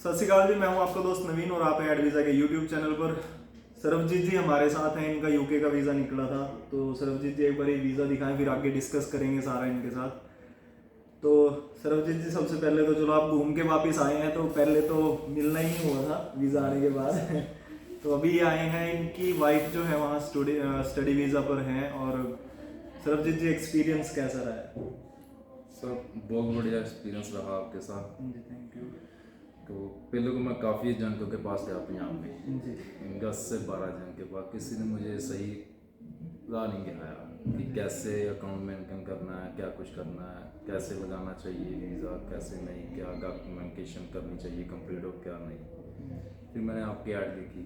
सत श्री अकाल जी, मैं हूं आपका दोस्त नवीन और आप हैं एड वीज़ा के यूट्यूब चैनल पर। सरबजीत जी हमारे साथ हैं, इनका यूके का वीज़ा निकला था। तो सरबजीत जी एक बार वीज़ा दिखाएं, फिर आगे डिस्कस करेंगे सारा इनके साथ। तो सरबजीत जी सबसे पहले तो चलो आप घूम के वापस आए हैं, तो पहले तो मिलना ही हुआ था वीज़ा आने के बाद तो अभी ये आए हैं, इनकी वाइफ जो है वहाँ स्टडी वीज़ा पर हैं। और सरबजीत जी एक्सपीरियंस कैसा रहा है? सर बहुत बढ़िया एक्सपीरियंस रहा आपके साथ। जी थैंक यू। तो पहले तो मैं काफ़ी जनों के पास गया पंजाब में, जी 10 से 12 जन के पास। किसी ने मुझे सही राह नहीं दिखाया कि कैसे अकाउंट मेंटेन करना है, क्या कुछ करना है, कैसे लगाना चाहिए वीज़ा, कैसे नहीं, क्या डॉक्यूमेंटेशन करनी चाहिए कंप्लीट हो, क्या नहीं। फिर मैंने आपकी ऐड देखी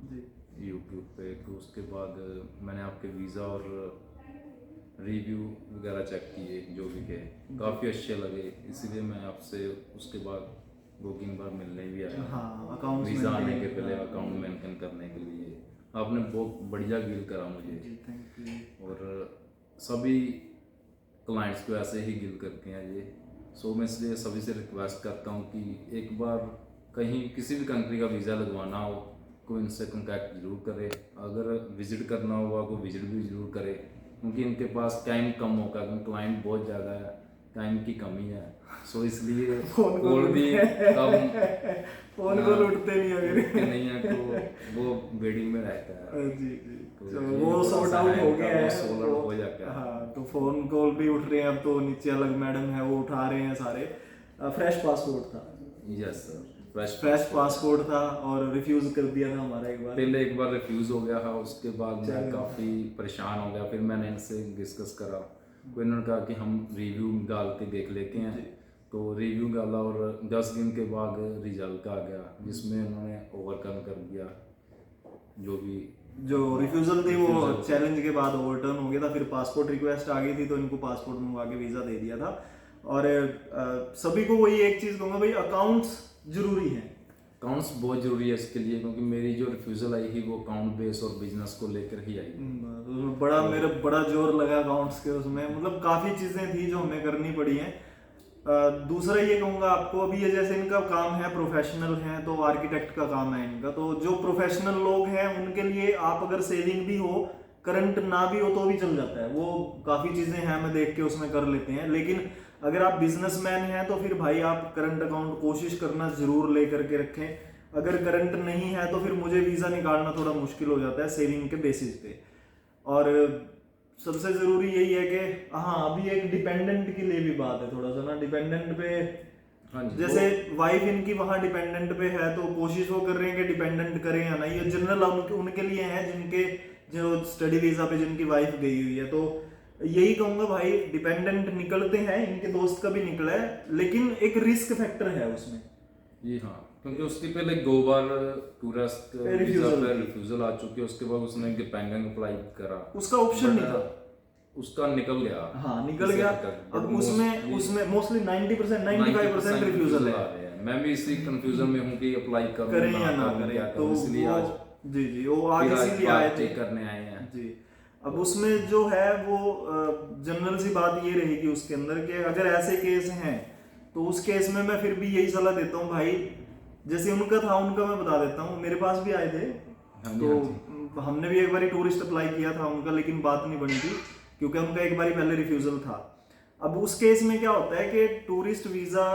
जी यूट्यूब पे, तो उसके बाद मैंने आपके वीज़ा और रिव्यू वगैरह चेक किए, जो भी थे काफ़ी अच्छे लगे। इसीलिए मैं आपसे उसके बाद 2-3 बार मिलने भी आया। हाँ, अकाउंट्स वीज़ा आने के मेंटेन, पहले हाँ। अकाउंट मेंटेन करने के लिए आपने बहुत बढ़िया डील करा मुझे। जी थैंक यू। और सभी क्लाइंट्स को ऐसे ही डील करते हैं ये। सो मैं इसलिए सभी से रिक्वेस्ट करता हूँ कि एक बार कहीं किसी भी कंट्री का वीज़ा लगवाना हो, कोई इनसे कॉन्टैक्ट जरूर करे। अगर विज़िट करना होगा कोई विज़िट भी जरूर करे, क्योंकि इनके पास टाइम कम होगा, क्योंकि क्लाइंट बहुत ज़्यादा है, टाइम की कमी है। सो इसलिए फोन भी कम फोन को लूटते नहीं अगर उठते नहीं है, तो वो वेटिंग में रहता है। जी जी, तो तो ये वो थोड़ा सॉर्ट सा आउट है हो इनका, गया वो है सोल्ड तो, आउट हो जाता है। हाँ तो फोन कॉल भी उठ रहे हैं अब, तो नीचे अलग मैडम है वो उठा रहे हैं सारे। फ्रेश पासपोर्ट था। यस सर, फ्रेश पासपोर्ट था और रिफ्यूज कर दिया था हमारा एक बार। पहले एक बार रिफ्यूज हो गया था, उसके बाद मैं चलो। काफ़ी परेशान हो गया। फिर मैंने इनसे डिस्कस करा, तो इन्होंने कहा कि हम रिव्यू डाल के देख लेते हैं। तो रिव्यू डाला और 10 दिन के बाद रिजल्ट आ गया, जिसमें उन्होंने ओवरकम कर दिया। जो रिफ्यूजल थी वो refusal चैलेंज के बाद ओवरटर्न हो गया था। फिर पासपोर्ट रिक्वेस्ट आ गई थी, तो इनको पासपोर्ट मंगवा के वीज़ा दे दिया था। और सभी को वही एक चीज़ कहूँगा भाई, अकाउंट्स जरूरी है। अकाउंट्स बहुत ज़रूरी है इसके लिए, क्योंकि मेरी जो रिफ्यूज़ल आई थी वो अकाउंट बेस और बिजनेस को लेकर ही आई। उसमें बड़ा मेरा बड़ा जोर लगा अकाउंट्स के उसमें, मतलब काफ़ी चीज़ें थी जो हमें करनी पड़ी हैं। दूसरा ये कहूँगा आपको, अभी ये जैसे इनका काम है, प्रोफेशनल है, तो आर्किटेक्ट का काम है इनका। तो जो प्रोफेशनल लोग हैं उनके लिए आप अगर सेविंग भी हो, करंट ना भी हो, तो भी चल जाता है। वो काफ़ी चीज़ें हैं, मैं देख के उसमें कर लेते हैं। लेकिन अगर आप बिजनेसमैन हैं तो फिर भाई आप करंट अकाउंट कोशिश करना ज़रूर ले करके रखें। अगर करंट नहीं है तो फिर मुझे वीज़ा निकालना थोड़ा मुश्किल हो जाता है सेविंग के बेसिस पे। और सबसे ज़रूरी यही है कि हाँ, अभी एक डिपेंडेंट के लिए भी बात है थोड़ा सा ना, डिपेंडेंट पे। हाँ जी, जैसे वाइफ इनकी वहाँ डिपेंडेंट पे है, तो कोशिश वो कर रहे हैं कि डिपेंडेंट करें या नहीं। ये जनरल उनके लिए है जिनके जो स्टडी वीज़ा पे जिनकी वाइफ गई हुई है। तो यही कहूँगा भाई, डिपेंडेंट निकलते हैं, इनके दोस्त का भी निकला है, लेकिन एक रिस्क फैक्टर है उसमें। जी हाँ, क्योंकि उसके पहले 2 बार टूरिस्ट वीजा पे रिफ्यूजल आ चुकी है। उसके बाद उसने डिपेंडेंट अप्लाई करा, उसका ऑप्शन नहीं था, उसका निकल गया। हाँ निकल गया। अब उसमें मोस्टली 90% 95% रिफ्यूजल है। मैं भी इसी कंफ्यूजन में हूँ कि अप्लाई करें या ना करें। तो इसलिए आज जी जी, वो आज इसीलिए आए थे करने आए हैं जी। अब उसमें जो है वो जनरल सी बात ये रहेगी उसके अंदर कि अगर ऐसे केस हैं तो उस केस में मैं फिर भी यही सलाह देता हूँ भाई, जैसे उनका था, उनका मैं बता देता हूँ। मेरे पास भी आए थे, तो हमने भी एक बार टूरिस्ट अप्लाई किया था उनका, लेकिन बात नहीं बनी थी क्योंकि उनका एक बार पहले रिफ्यूजल था। अब उस केस में क्या होता है कि टूरिस्ट वीज़ा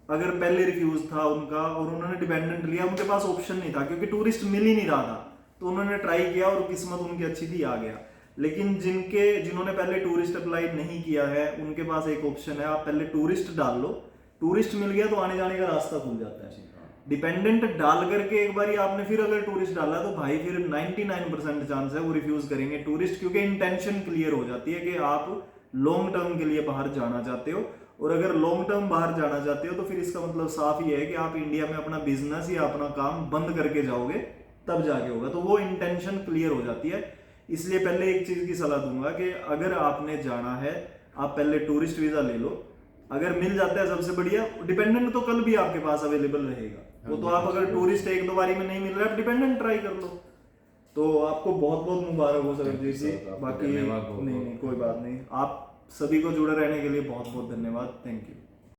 अगर पहले रिफ्यूज था उनका और उन्होंने डिपेंडेंट लिया, उनके पास ऑप्शन नहीं था क्योंकि टूरिस्ट मिल ही नहीं रहा था। तो उन्होंने ट्राई किया और किस्मत उनकी अच्छी थी, आ गया। लेकिन जिन्होंने पहले टूरिस्ट अप्लाई नहीं किया है, उनके पास एक ऑप्शन है, आप पहले टूरिस्ट डाल लो। टूरिस्ट मिल गया तो आने जाने का रास्ता खुल जाता है। डिपेंडेंट डाल करके एक बार आपने फिर अगर टूरिस्ट डाला तो भाई फिर 99% चांस है वो रिफ्यूज करेंगे टूरिस्ट, क्योंकि इंटेंशन क्लियर हो जाती है कि आप लॉन्ग टर्म के लिए बाहर जाना चाहते हो। और अगर लॉन्ग टर्म बाहर जाना चाहते हो तो फिर इसका मतलब साफ ही है कि आप इंडिया में अपना बिजनेस या अपना काम बंद करके जाओगे, तब जाके होगा। तो वो इंटेंशन क्लियर हो जाती है। इसलिए पहले एक चीज की सलाह दूंगा कि अगर आपने जाना है, आप पहले टूरिस्ट वीजा ले लो। अगर मिल जाता है सबसे बढ़िया, डिपेंडेंट तो कल भी आपके पास अवेलेबल रहेगा। वो तो आप अगर टूरिस्ट 1-2 बारी में नहीं मिल रहा है, आप डिपेंडेंट ट्राई कर लो। तो आपको बहुत बहुत मुबारक हो सरबजीत जी। बाकी नहीं कोई बात नहीं, आप सभी को जुड़े रहने के लिए बहुत बहुत धन्यवाद। Thank you.